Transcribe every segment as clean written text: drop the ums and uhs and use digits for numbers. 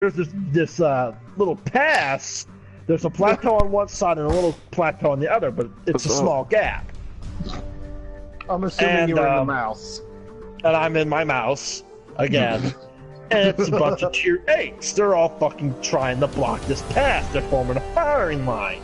there's this little pass. There's a plateau on one side and a little plateau on the other, but it's a small gap. I'm assuming you're in the mouse. And I'm in my mouse again. And it's a bunch of tier 8s. They're all fucking trying to block this pass. They're forming a firing line.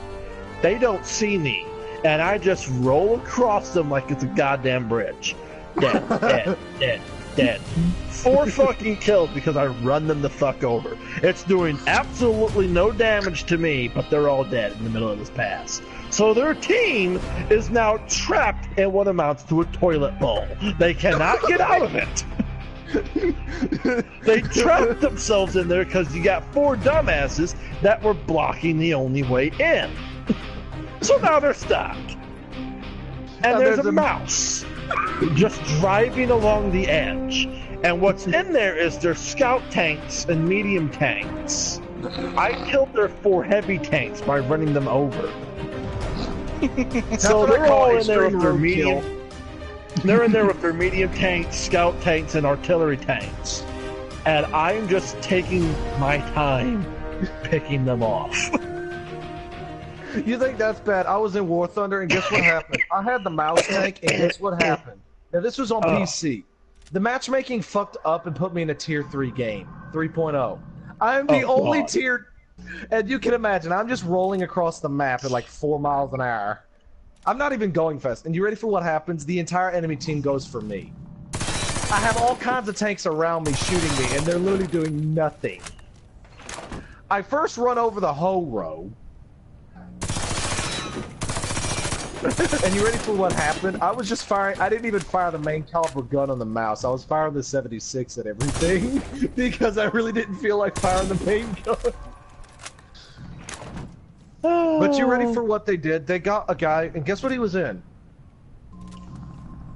They don't see me. And I just roll across them like it's a goddamn bridge. Dead, dead, dead, dead. 4 fucking kills because I run them the fuck over. It's doing absolutely no damage to me, but they're all dead in the middle of this pass. So their team is now trapped in what amounts to a toilet bowl. They cannot get out of it. They trapped themselves in there because you got 4 dumbasses that were blocking the only way in. So now they're stuck. And there's a mouse just driving along the edge. And what's in there is their scout tanks and medium tanks. I killed their 4 heavy tanks by running them over. So they're all in there with their medium. They're in there with their medium tanks, scout tanks, and artillery tanks. And I'm just taking my time picking them off. You think that's bad? I was in War Thunder, and guess what happened? I had the mouse tank, and guess what happened? Now, this was on PC. The matchmaking fucked up and put me in a Tier 3 game, 3.0. I am the only tier... And you can imagine, I'm just rolling across the map at like 4 miles an hour. I'm not even going fast. And you ready for what happens? The entire enemy team goes for me. I have all kinds of tanks around me shooting me, and they're literally doing nothing. I first run over the hoe row. And you ready for what happened? I was just firing. I didn't even fire the main caliber gun on the mouse. I was firing the 76 at everything because I really didn't feel like firing the main gun. But you ready for what they did? They got a guy, and guess what he was in?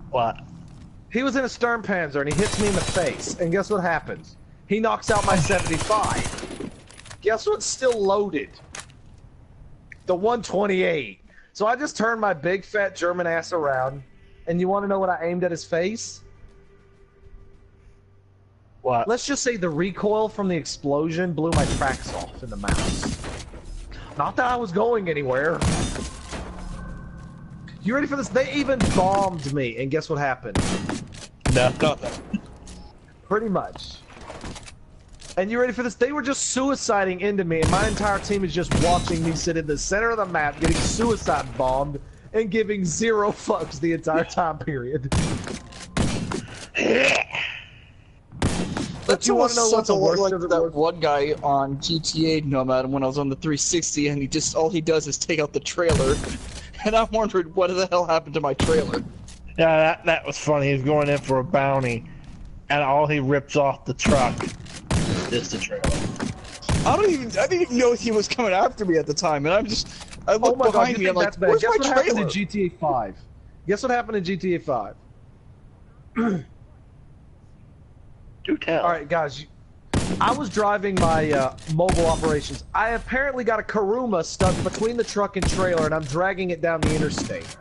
What? He was in a Sturmpanzer, and he hits me in the face. And guess what happens? He knocks out my 75. Guess what's still loaded? The 128. So I just turned my big fat German ass around, and you want to know what I aimed at his face? What? Let's just say the recoil from the explosion blew my tracks off in the mouse. Not that I was going anywhere. You ready for this? They even bombed me, and guess what happened? No, nothing. Pretty much. And you ready for this? They were just suiciding into me, and my entire team is just watching me sit in the center of the map, getting suicide bombed, and giving 0 fucks the entire time period. But you want to know what's the worst like that one guy on GTA Nomad when I was on the 360, and he just all he does is take out the trailer, and I'm wondering what the hell happened to my trailer. Yeah, that was funny. He's going in for a bounty, and all he rips off the truck is the trailer. I didn't even know he was coming after me at the time, and I look behind me, I'm like, where's my trailer? Guess what happened in GTA 5? Guess what happened in GTA 5? Do tell. Alright, guys. I was driving my mobile operations. I apparently got a Karuma stuck between the truck and trailer, and I'm dragging it down the interstate.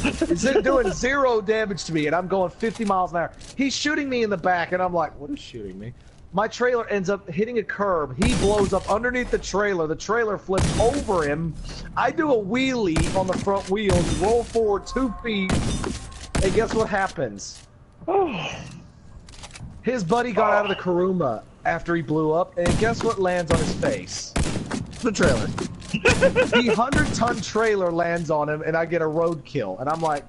It's doing 0 damage to me, and I'm going 50 miles an hour. He's shooting me in the back, and I'm like, what is shooting me? My trailer ends up hitting a curb. He blows up underneath the trailer. The trailer flips over him. I do a wheelie on the front wheels, roll forward 2 feet, and guess what happens? His buddy got out of the Karuma after he blew up, and guess what lands on his face? The trailer. The 100-ton trailer lands on him, and I get a roadkill. And I'm like,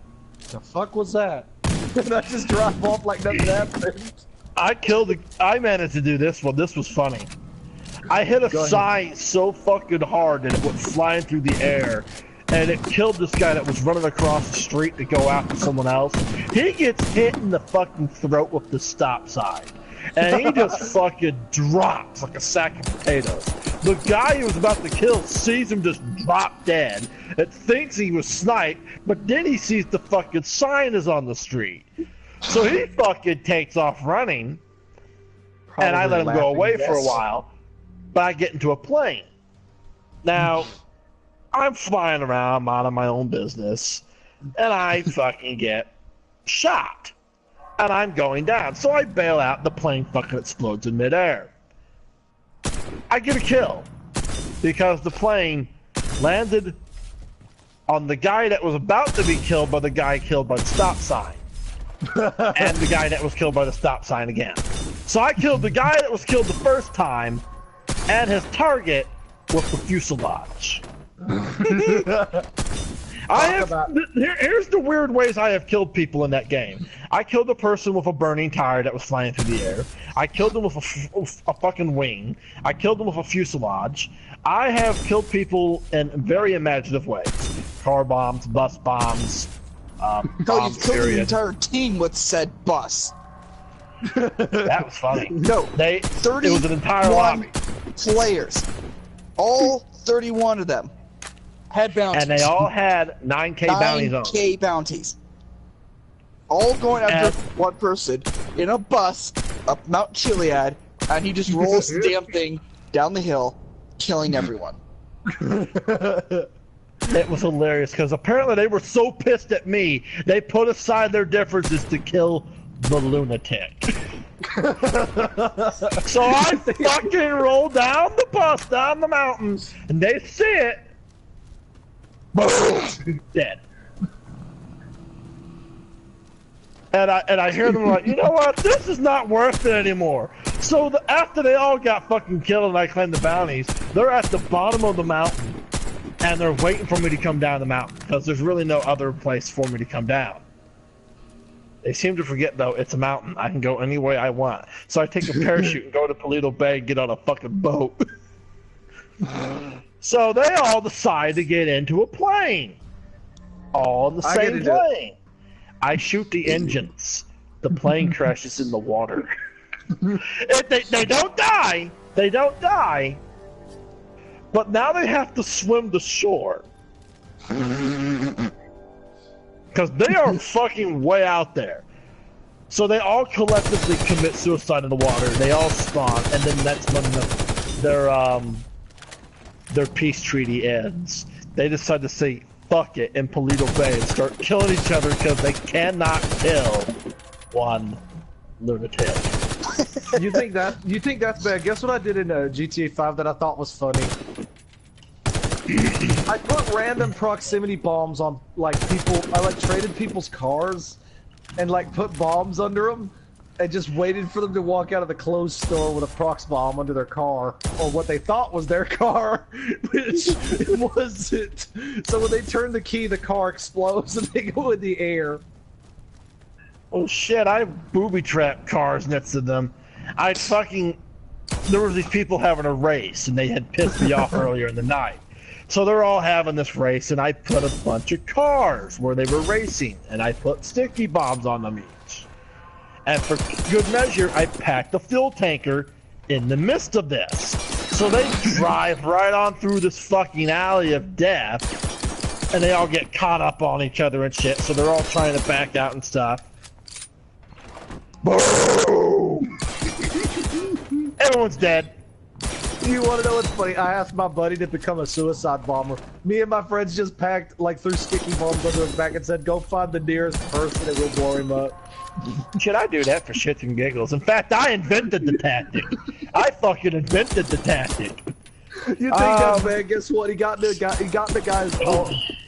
the fuck was that? And I just drive off like nothing happened. I managed to do this one. This was funny. I hit a sign so fucking hard that it went flying through the air, and it killed this guy that was running across the street to go after someone else. He gets hit in the fucking throat with the stop sign, and he just fucking drops like a sack of potatoes. The guy who was about to kill sees him just drop dead. It thinks he was sniped, but then he sees the fucking sign is on the street. So he fucking takes off running, and I let him go away for a while, but I get into a plane. Now, I'm flying around, minding my own business, and I fucking get shot. And I'm going down. So I bail out, the plane fucking explodes in midair. I get a kill because the plane landed on the guy that was about to be killed by the guy killed by the stop sign. And the guy that was killed by the stop sign again. So I killed the guy that was killed the first time and his target with the fuselage. Here's the weird ways I have killed people in that game. I killed a person with a burning tire that was flying through the air. I killed them with a fucking wing. I killed them with a fuselage. I have killed people in very imaginative ways. Car bombs, bus bombs, No, you've killed the entire team with said bus. That was funny. No, it was an entire lobby. Players. All 31 of them had bounties. And they all had 9K bounties on them. 9K bounties. All going after one person in a bus up Mount Chiliad, and he just rolls the damn thing down the hill, killing everyone. It was hilarious, because apparently they were so pissed at me, they put aside their differences to kill the lunatic. So I fucking roll down the bus, down the mountain, and they see it. Boom! Dead. And I hear them like, you know what? This is not worth it anymore. So after they all got fucking killed and I claimed the bounties, they're at the bottom of the mountain, and they're waiting for me to come down the mountain, because there's really no other place for me to come down. They seem to forget, though, it's a mountain. I can go any way I want. So I take a parachute and go to Paleto Bay and get on a fucking boat. So they all decide to get into a plane. All in the same plane. I shoot the engines. The plane crashes in the water. They don't die. They don't die. But now they have to swim to shore. Because they are fucking way out there. So they all collectively commit suicide in the water. They all spawn, and then that's when their peace treaty ends. They decide to say fuck it in Paleto Bay and start killing each other because they cannot kill one lunatic. You think that's bad? Guess what I did in GTA 5 that I thought was funny? I put random proximity bombs on people. I traded people's cars and put bombs under them and just waited for them to walk out of the closed store with a prox bomb under their car, or what they thought was their car, which it wasn't. So when they turn the key, the car explodes and they go in the air. Oh shit! I booby trapped cars next to them. There were these people having a race and they had pissed me off earlier in the night. So they're all having this race, and I put a bunch of cars where they were racing, and I put sticky bombs on them each. And for good measure, I packed a fuel tanker in the midst of this. So they drive right on through this fucking alley of death, and they all get caught up on each other and shit, so they're all trying to back out and stuff. Boom! Everyone's dead. You want to know what's funny? I asked my buddy to become a suicide bomber. Me and my friends just packed threw sticky bombs under his back and said, go find the nearest person and we'll blow him up. Should I do that for shits and giggles? In fact, I invented the tactic. I fucking invented the tactic. You think that's bad? Guess what? He got in the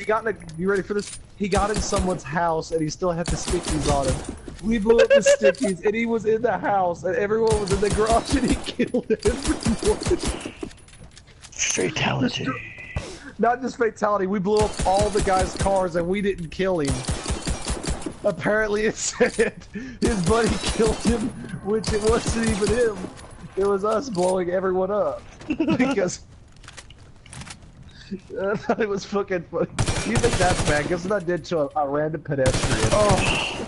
guy's you ready for this? He got in someone's house and he still had the stickies on him. We blew up the stickies and he was in the house and everyone was in the garage and he killed everyone. Fatality. Not just fatality, we blew up all the guy's cars and we didn't kill him. Apparently it said his buddy killed him, which it wasn't even him. It was us blowing everyone up. Because I thought it was fucking funny. You think that's bad? Guess what I did to a random pedestrian? Oh.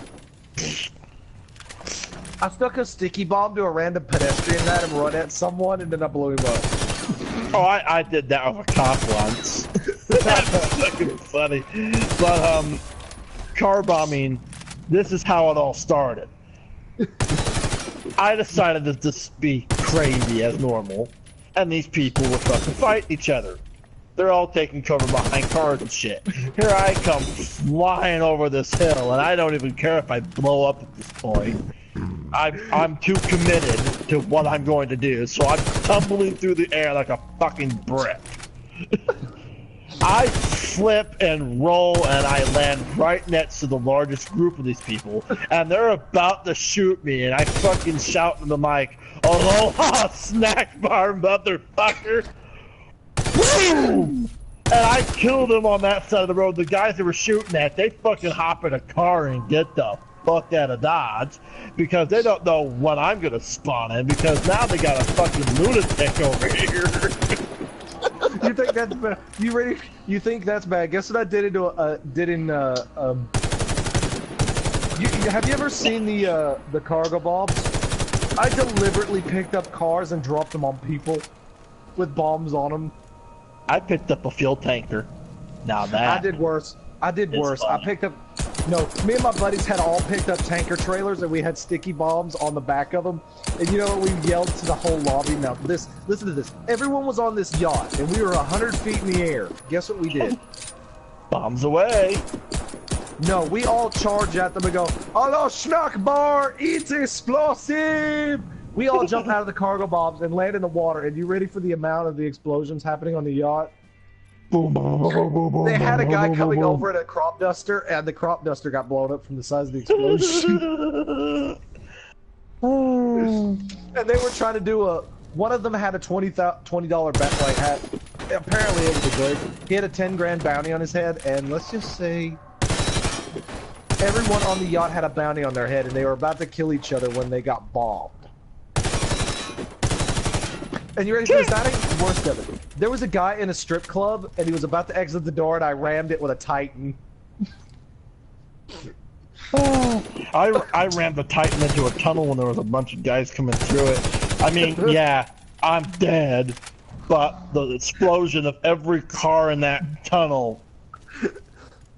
I stuck a sticky bomb to a random pedestrian and had him run at someone, and then I blew him up. Oh, I did that with a cop once. That's fucking funny. But, car bombing, this is how it all started. I decided to just be crazy as normal, and these people were fucking fighting each other. They're all taking cover behind cars and shit. Here I come flying over this hill, and I don't even care if I blow up at this point. I'm too committed to what I'm going to do, so I'm tumbling through the air like a fucking brick. I flip and roll and I land right next to the largest group of these people, and they're about to shoot me, and I fucking shout in the mic, "Aloha, snack bar, motherfucker!" Boom! And I killed them on that side of the road. The guys that were shooting at, they fucking hop in a car and get the fuck out of Dodge, because they don't know when I'm gonna spawn in, because now they got a fucking lunatic over here. You think that's bad? You think that's bad? Guess what I did have you ever seen the cargo bombs? I deliberately picked up cars and dropped them on people with bombs on them. I picked up a fuel tanker. Now that I did worse. Fun. I picked up. No, me and my buddies had all picked up tanker trailers, and we had sticky bombs on the back of them. And you know what? We yelled to the whole lobby. Now, listen to this. Everyone was on this yacht, and we were 100 feet in the air. Guess what we did? Bombs away. No, we all charge at them and go, "Hello, snack bar, it's explosive!" We all jump out of the cargo bombs and land in the water. And you ready for the amount of the explosions happening on the yacht? Boom, boom, boom, boom, boom, They had a guy boom, coming boom, over in a crop duster, and the crop duster got blown up from the size of the explosion. And they were trying to do one of them had a $20 bet, like, apparently it was a good. He had a 10 grand bounty on his head, and let's just say everyone on the yacht had a bounty on their head, and they were about to kill each other when they got bombed. And you ready for this? That ain't the worst of it. There was a guy in a strip club, and he was about to exit the door, and I rammed it with a Titan. I rammed the Titan into a tunnel when there was a bunch of guys coming through it. I mean, yeah, I'm dead, but the explosion of every car in that tunnel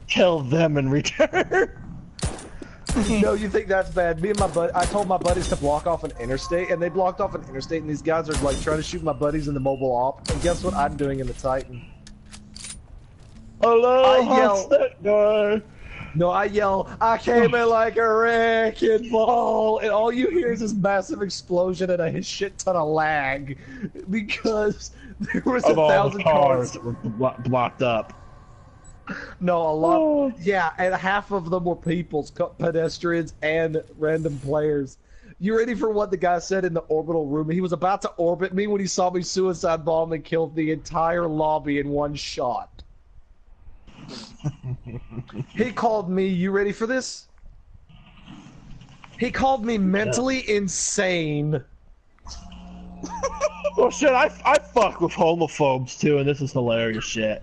killed them in return. No, you think that's bad? Me and I told my buddies to block off an interstate, and they blocked off an interstate, and these guys are like trying to shoot my buddies in the mobile op. And guess what I'm doing in the Titan? Hello, I yell. guy. No, I yell, "I came in like a wrecking ball," and all you hear is this massive explosion and a shit ton of lag, because there was Of all 1,000 the cars. that were blocked up. No, a lot. Yeah, and half of them were pedestrians, and random players. You ready for what the guy said in the orbital room? He was about to orbit me when he saw me suicide bomb and killed the entire lobby in one shot. He called me, you ready for this? He called me mentally insane. Well, shit, I fuck with homophobes too, and this is hilarious shit.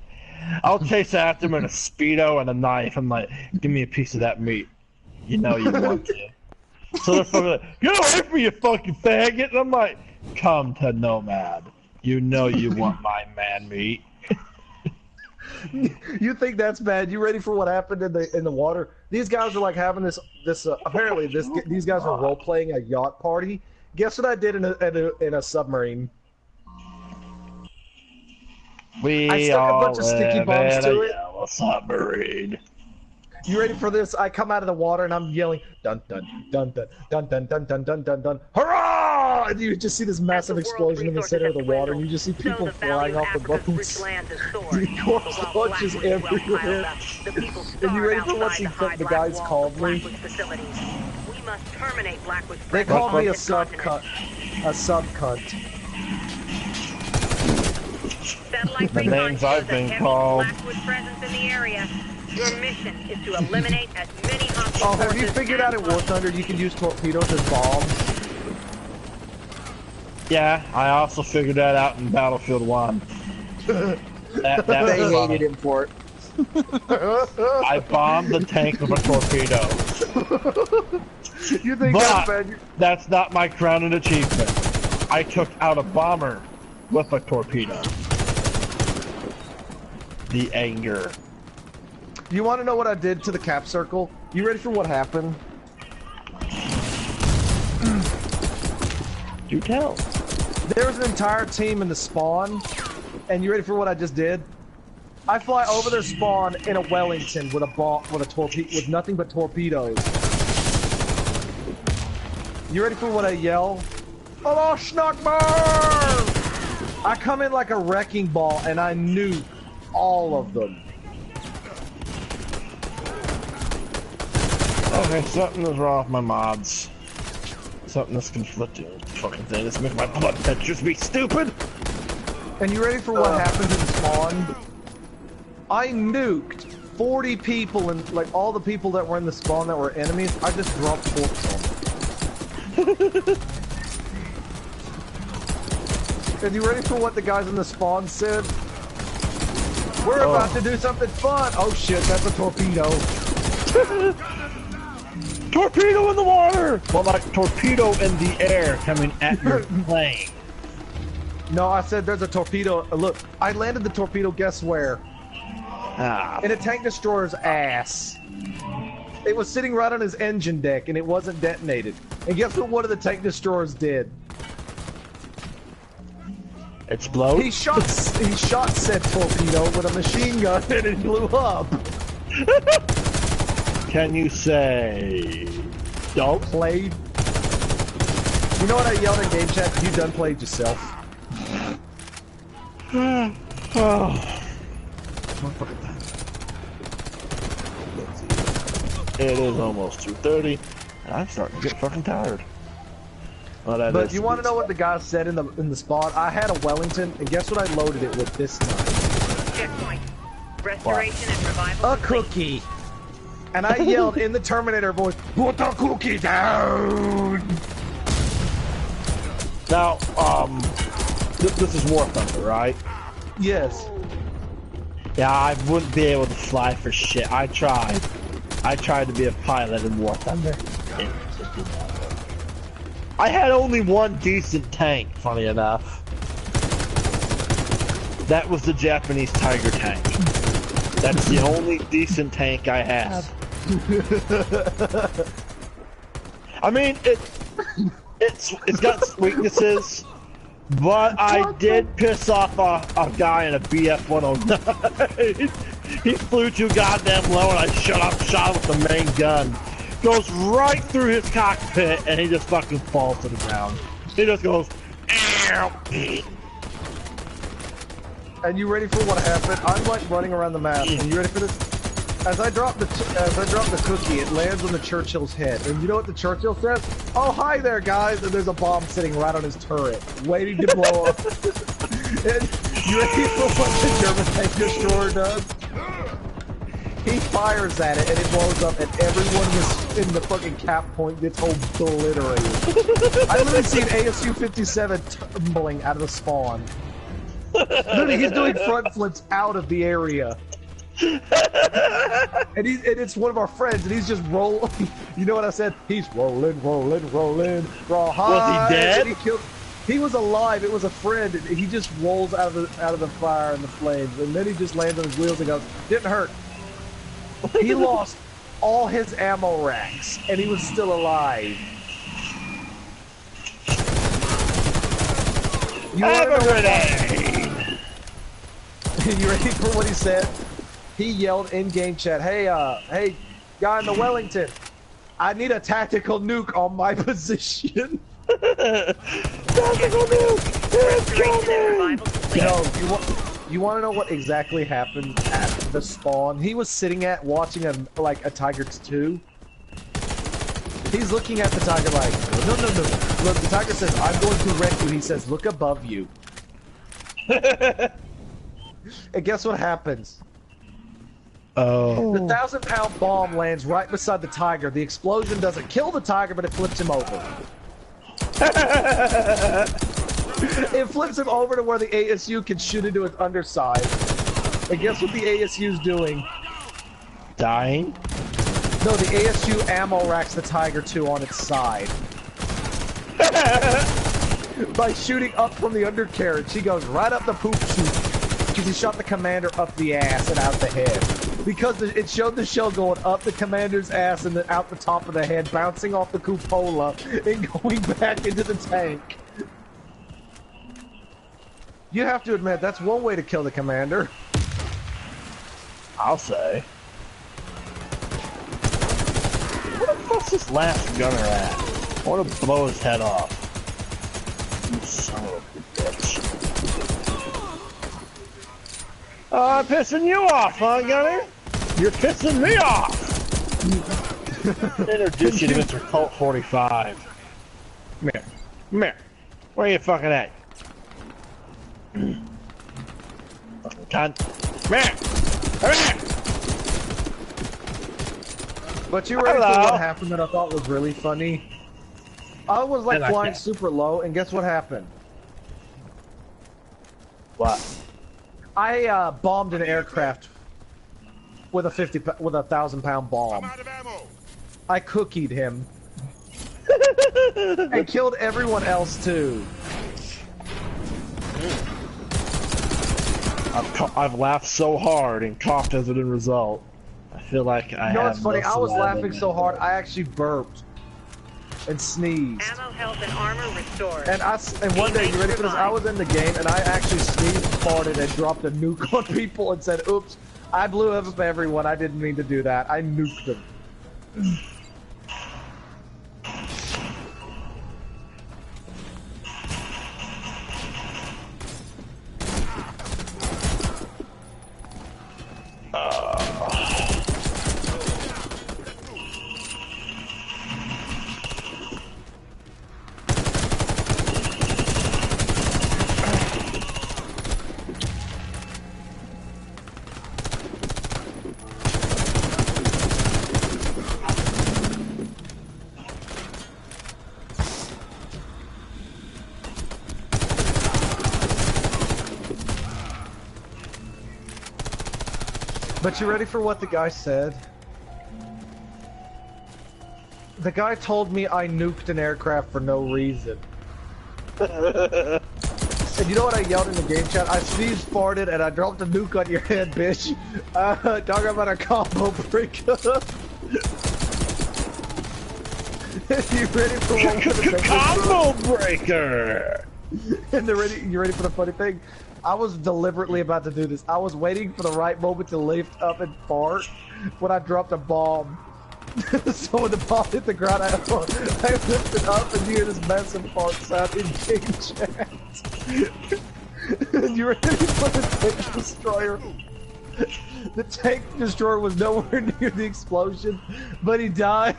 I'll chase after him in a Speedo and a knife. I'm like, "Give me a piece of that meat." You know you want to. So they're fucking like, "Get away from me, you fucking faggot!" And I'm like, "Come to Nomad. You know you want my man meat." You think that's bad? You ready for what happened in the water? These guys are like having this apparently these guys were role playing a yacht party. Guess what I did in a submarine? I stuck a bunch of sticky bombs to it. Yellow submarine. You ready for this? I come out of the water and I'm yelling, "Dun dun dun dun dun dun dun dun dun dun dun! Hurrah!" And you just see this massive explosion in the center of the water, and you just see people flying off the boats. Corpse launches everywhere. And you ready for what the guys called me? They called me a sub-cunt. A sub-cunt. The names I've been called. Your mission is to eliminate as many hostile Oh, have you forces figured out in War Thunder you can use torpedoes as bombs? Yeah, I also figured that out in Battlefield 1. That's They funny. hated him for it. I bombed the tank with a torpedo. You think But that's bad? that's not my crowning achievement. I took out a bomber with a torpedo. The anger. You want to know what I did to the cap circle? You ready for what happened? Do tell. There was an entire team in the spawn, and you ready for what I just did? I fly over their spawn in a Wellington with with nothing but torpedoes. You ready for what I yell? Hello, Schnockbar! I come in like a wrecking ball and I nuke all of them. Okay, something is wrong with my mods. Something that's conflicting with the fucking thing. This makes my blood pressures be stupid! And you ready for what happened in spawn? I nuked 40 people and like all the people that were in the spawn that were enemies, I just dropped corpse on them. And you ready for what the guys in the spawn said? We're about to do something fun! Oh shit, that's a torpedo. Torpedo in the water! Well, like torpedo in the air coming at your plane. No, I said there's a torpedo. Look, I landed the torpedo, guess where? In a tank destroyer's ass. It was sitting right on his engine deck and it wasn't detonated. And guess what one of the tank destroyers did? Explode? He shot said torpedo with a machine gun and it blew up. Can you say... Don't? Played. You know what I yelled in game chat? You done played yourself. Oh. It is almost 2:30, and I'm starting to get fucking tired. Well, but you want to know what the guy said in the spawn? I had a Wellington, and guess what I loaded it with this time? Checkpoint. Restoration and revival. A cookie. And I yelled in the Terminator voice, "Put the cookie down!" Now, this is War Thunder, right? Yes. Yeah, I wouldn't be able to fly for shit. I tried to be a pilot in War Thunder. It did not work. I had only one decent tank, funny enough. That was the Japanese Tiger tank. That's the only decent tank I have. I mean, it's got weaknesses, but I did piss off a guy in a BF-109. He flew too goddamn low and I shot him with the main gun. Goes right through his cockpit and he just fucking falls to the ground. He just goes, ow. And you ready for what happened? I'm like running around the map. And you ready for this? As I drop the cookie, it lands on the Churchill's head. And you know what the Churchill says? Oh, hi there, guys! And there's a bomb sitting right on his turret, waiting to blow up. And you ready for what the German tank destroyer does? He fires at it, and it blows up, and everyone in the fucking cap point gets obliterated. I literally see an ASU-57 tumbling out of the spawn. Literally, he's doing front flips out of the area. And it's one of our friends, and he's just rolling. You know what I said? He's rolling, rawhide. Was he dead? He was alive. It was a friend. And he just rolls out of the fire and the flames, and then he just lands on his wheels and goes, "Didn't hurt." He lost all his ammo racks, and he was still alive. You ready for what he said? He yelled in game chat, hey, guy in the Wellington, I need a tactical nuke on my position. Tactical nuke! You want to know what exactly happened at the spawn? He was sitting watching a Tiger 2. He's looking at the Tiger like, no. Look, the Tiger says, I'm going to wreck you. He says, look above you. And guess what happens? Oh. The 1,000-pound bomb lands right beside the Tiger. The explosion doesn't kill the Tiger, but it flips him over. It flips him over to where the ASU can shoot into his underside. And guess what the ASU's doing? Dying? No, the ASU ammo racks the Tiger 2 on its side. By shooting up from the undercarriage, he goes right up the poop chute. Because he shot the commander up the ass and out the head. Because it showed the shell going up the commander's ass and then out the top of the head, bouncing off the cupola and going back into the tank. You have to admit, that's one way to kill the commander. I'll say. Where the fuck's this last gunner at? I want to blow his head off. You son of a bitch. Oh, I'm pissing you off, huh, Gunner? You're pissing me off! Introduce you to Mr. Colt 45. Come here. Come here. Where you fucking at? Fucking cunt. Come here! Come here! But you ready Hello. for what happened that I thought was really funny? I was like flying super low, and guess what happened? What? I bombed an aircraft with a 1,000-pound bomb. I cookied him. And killed everyone else too. I've laughed so hard and coughed as an end result. I feel like I You know have what's funny? no I was saliva laughing in so my hard, throat. I actually burped. And sneezed. Ammo, health, and armor restored. And one day, you ready for this? I was in the game and I actually sneezed, farted, and dropped a nuke on people and said, oops, I blew up everyone. I didn't mean to do that. I nuked them. But you ready for what the guy said? The guy told me I nuked an aircraft for no reason. And you know what I yelled in the game chat? I sneezed, farted, and I dropped a nuke on your head, bitch. Talking about a combo breakup. You ready for what? Combo breaker! And you ready for the funny thing? I was deliberately about to do this. I was waiting for the right moment to lift up and fart when I dropped a bomb. So when the bomb hit the ground, I lifted up and you hear this massive fart sound in game chat. You ready for the tank destroyer? The tank destroyer was nowhere near the explosion, but he died.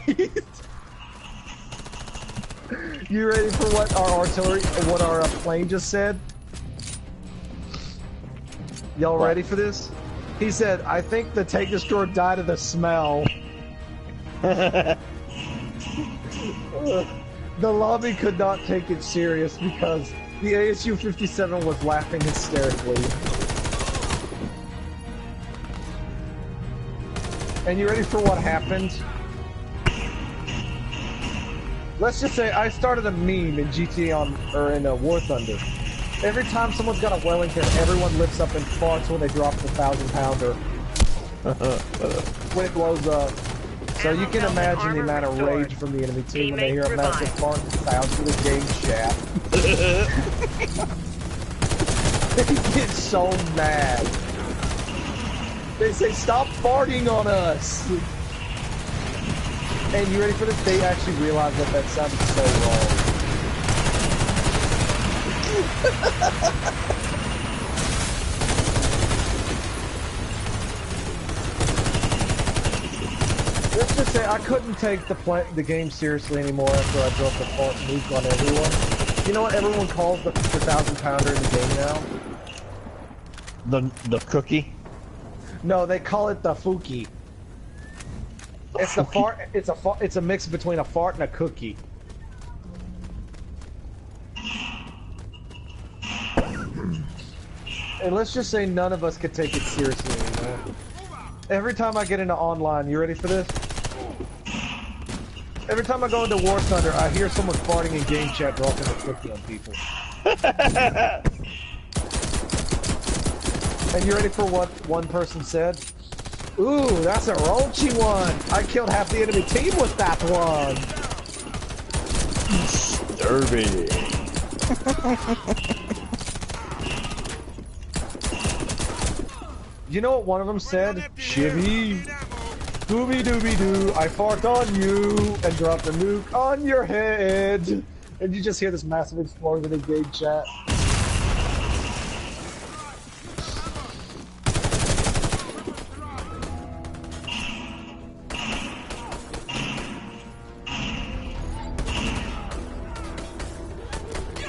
You ready for what our artillery, what our plane just said? Y'all ready for this? He said, I think the tank destroyer died of the smell. The lobby could not take it serious because the ASU-57 was laughing hysterically. And you ready for what happened? Let's just say I started a meme in GTA in War Thunder. Every time someone's got a Wellington, everyone lifts up and farts when they drop the 1,000-pounder. When it blows up. So you can imagine the amount of rage from the enemy team when they hear a massive fart sound through the game chat. They get so mad. They say, stop farting on us! And you ready for this? They actually realize that that sounded so wrong. Let's just say I couldn't take the game seriously anymore after I dropped the fart nuke on everyone. You know what everyone calls the 1,000-pounder in the game now? The cookie? No, they call it the Fuki. It's the fart. It's a mix between a fart and a cookie. And let's just say none of us could take it seriously anymore. Every time I get into online, you ready for this? Every time I go into War Thunder, I hear someone farting in game chat dropping a cookie on people. And you ready for what one person said? Ooh, that's a raunchy one! I killed half the enemy team with that one! Disturbing. You know what one of them said? Shivy. Dooby dooby doo, I fart on you and dropped a nuke on your head. And you just hear this massive explosion in game chat.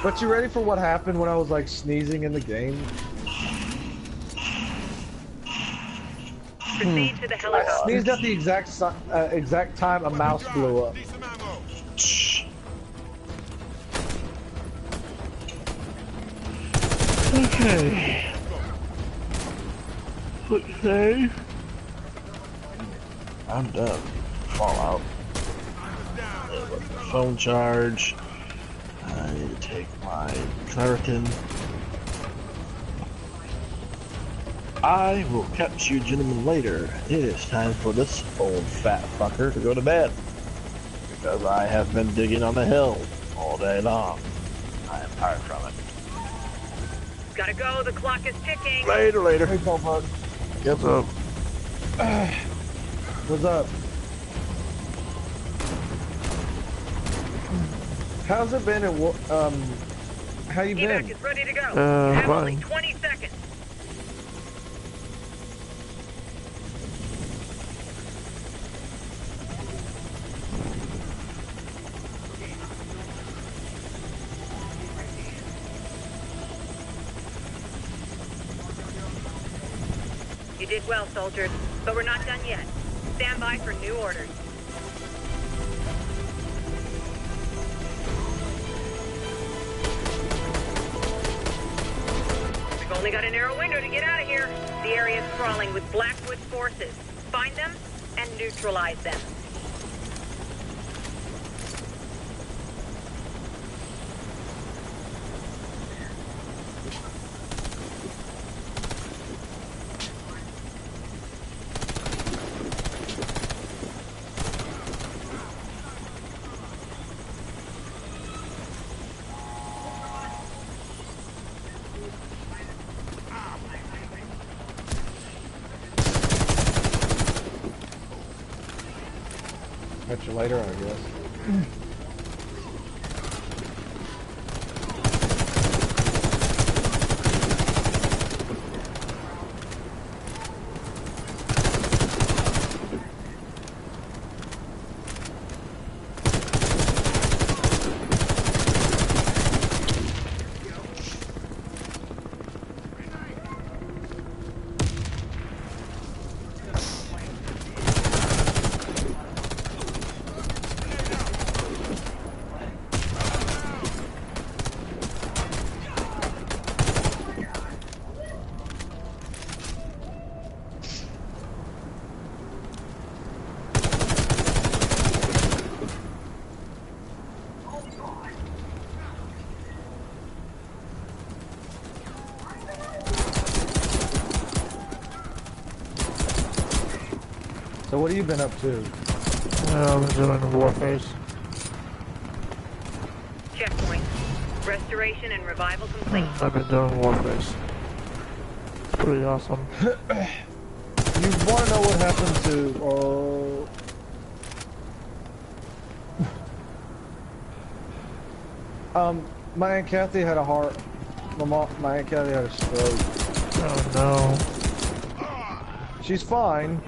But you ready for what happened when I was like sneezing in the game? Proceed to the I helicopter. sneezed at the exact time a mouse blew up. Okay. Okay. I'm done. Fallout. Phone charge. I need to take my Claritin. I will catch you gentlemen later. It is time for this old fat fucker to go to bed. Because I have been digging on the hill all day long. I am tired from it. Gotta go, the clock is ticking. Later. Hey, Bug. What's up? What's up? How's it been? How you Evac been? is ready to go. You have only fine. 20 seconds. You did well, soldiers, but we're not done yet. Stand by for new orders. We've only got a narrow window to get out of here. The area is crawling with Blackwood forces. Find them and neutralize them. Catch you later, I guess. So what have you been up to? I'm doing Warface. Checkpoint. Restoration and revival complete. I've been doing Warface. It's pretty awesome. You want to know what happened to? My Aunt Kathy had a heart. My Aunt Kathy had a stroke. Oh no. She's fine.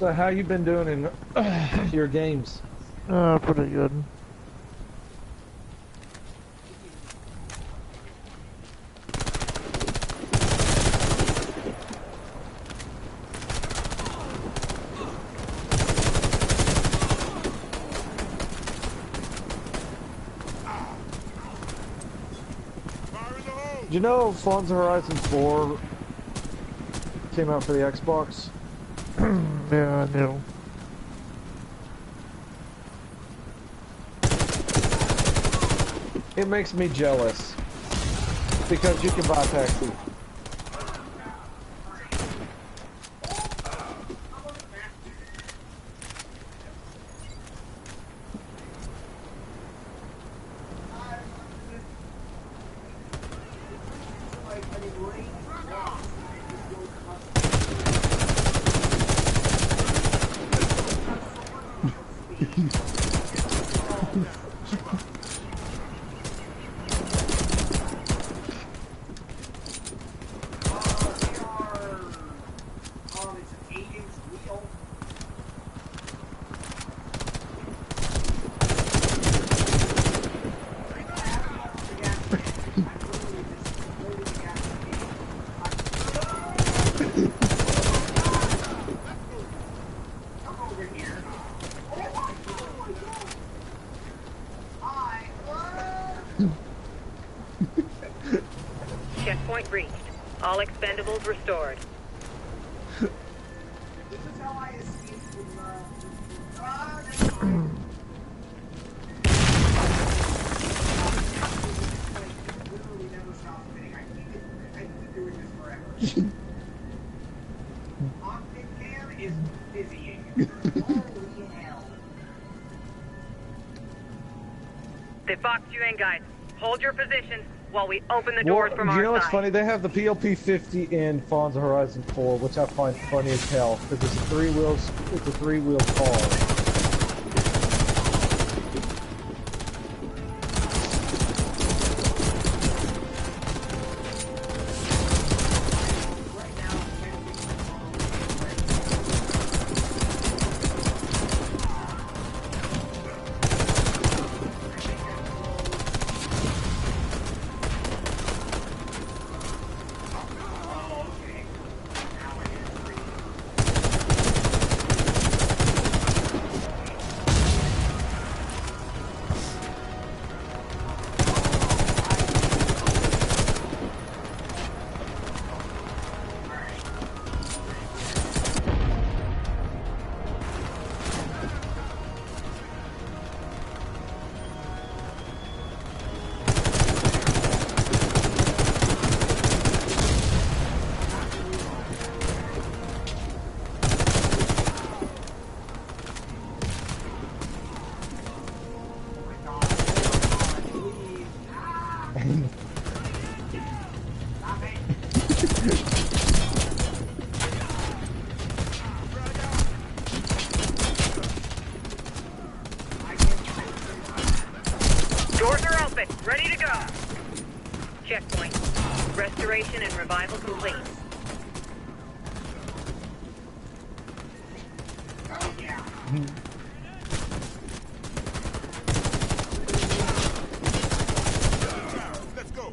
So how you been doing in your games? Pretty good. Did you know Forza Horizon 4 came out for the Xbox? Yeah, I knew. It makes me jealous because you can buy taxi. Checkpoint reached. All expendables restored. They boxed you in, guys. Hold your positions while we open the doors from our side. You know what's funny? They have the PLP-50 in Forza Horizon 4, which I find funny as hell because it's a three-wheel car. Doors are open. Ready to go. Checkpoint. Restoration and revival complete. Let's go.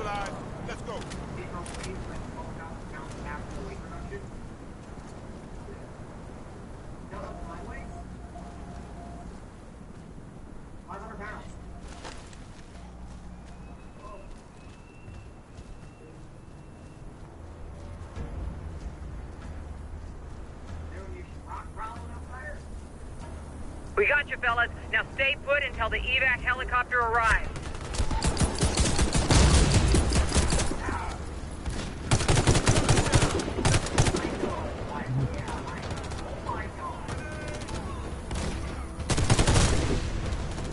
Neutralized. We got you, fellas. Now stay put until the evac helicopter arrives.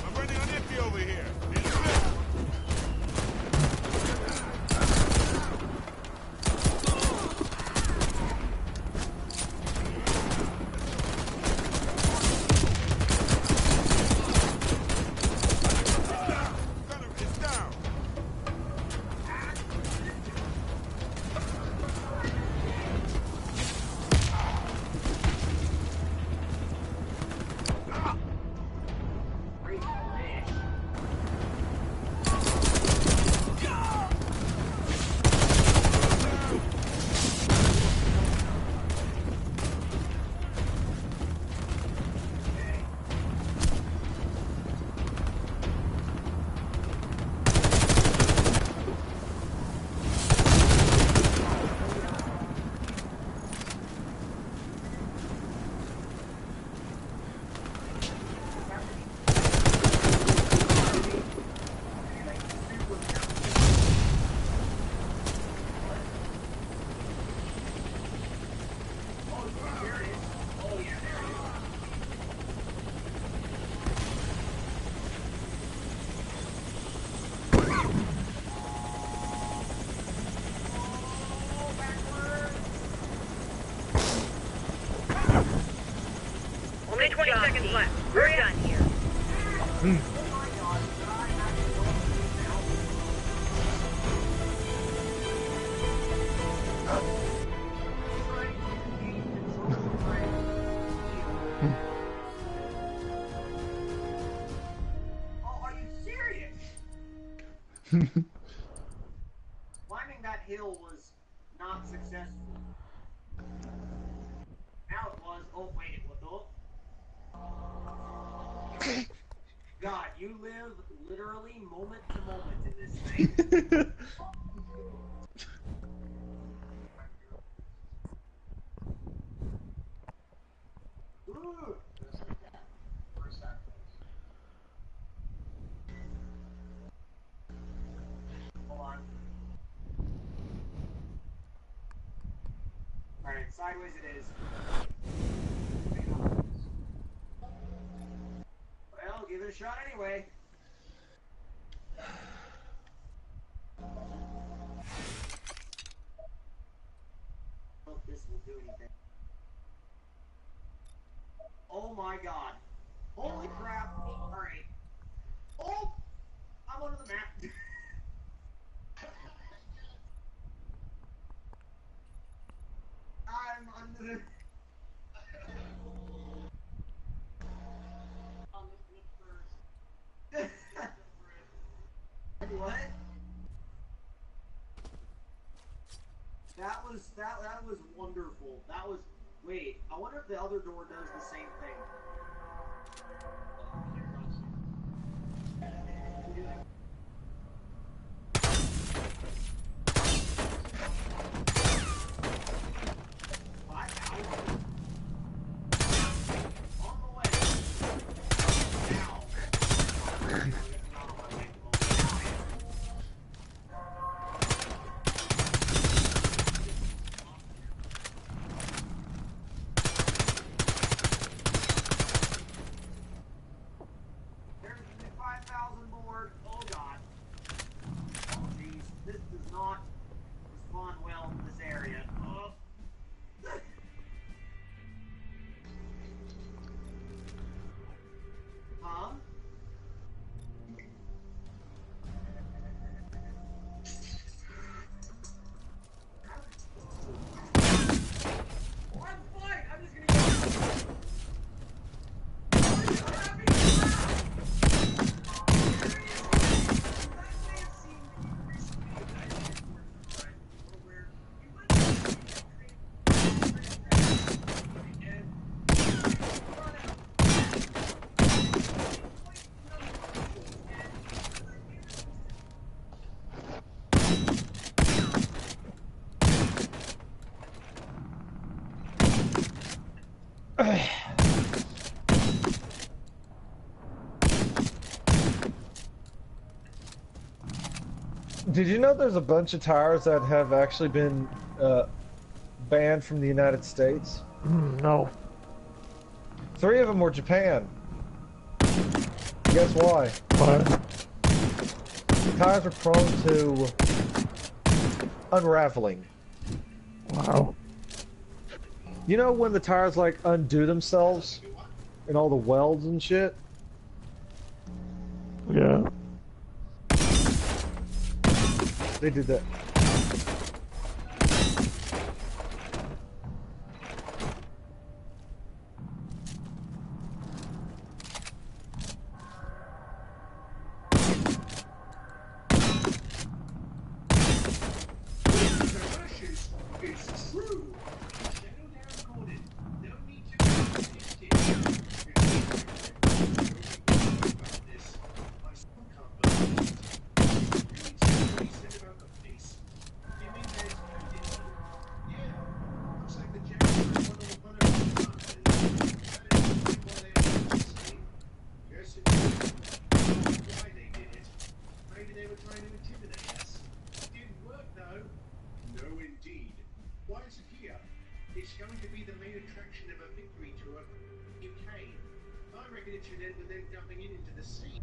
I'm running on empty over here. It's down. Only 20 seconds left. We're done here. Oh, are you serious? Climbing that hill was not successful. Now it was. Oh, wait, it was. Oh. God, you live literally moment to moment in this thing. Ooh. Hold on. Alright, sideways it is. Well, give it a shot anyway. Hope this will do anything. Oh my god. Holy crap. Alright. Oh! I'm under the map. I'm under the... What? That was wonderful. That was... Wait, I wonder if the other door does the same thing. On the way. Now. Did you know there's a bunch of tires that have actually been banned from the United States? No. 3 of them were Japan. Guess why? Why? Tires are prone to unraveling. Wow. You know when the tires like undo themselves and all the welds and shit? Yeah. They did that. It's true. Shadow now recorded. No need to go about this. I still can't believe it. Really tell what he said about the police. You mean there's coded? Yeah. Looks like the Jaguars one of the That is what they were saying. Yes, it is. I don't know why they did it. Maybe they were trying to intimidate us. Didn't work though. No, indeed. Why is it here? It's going to be the main attraction of a victory tour. UK. I reckon it should end with them dumping it into the sea.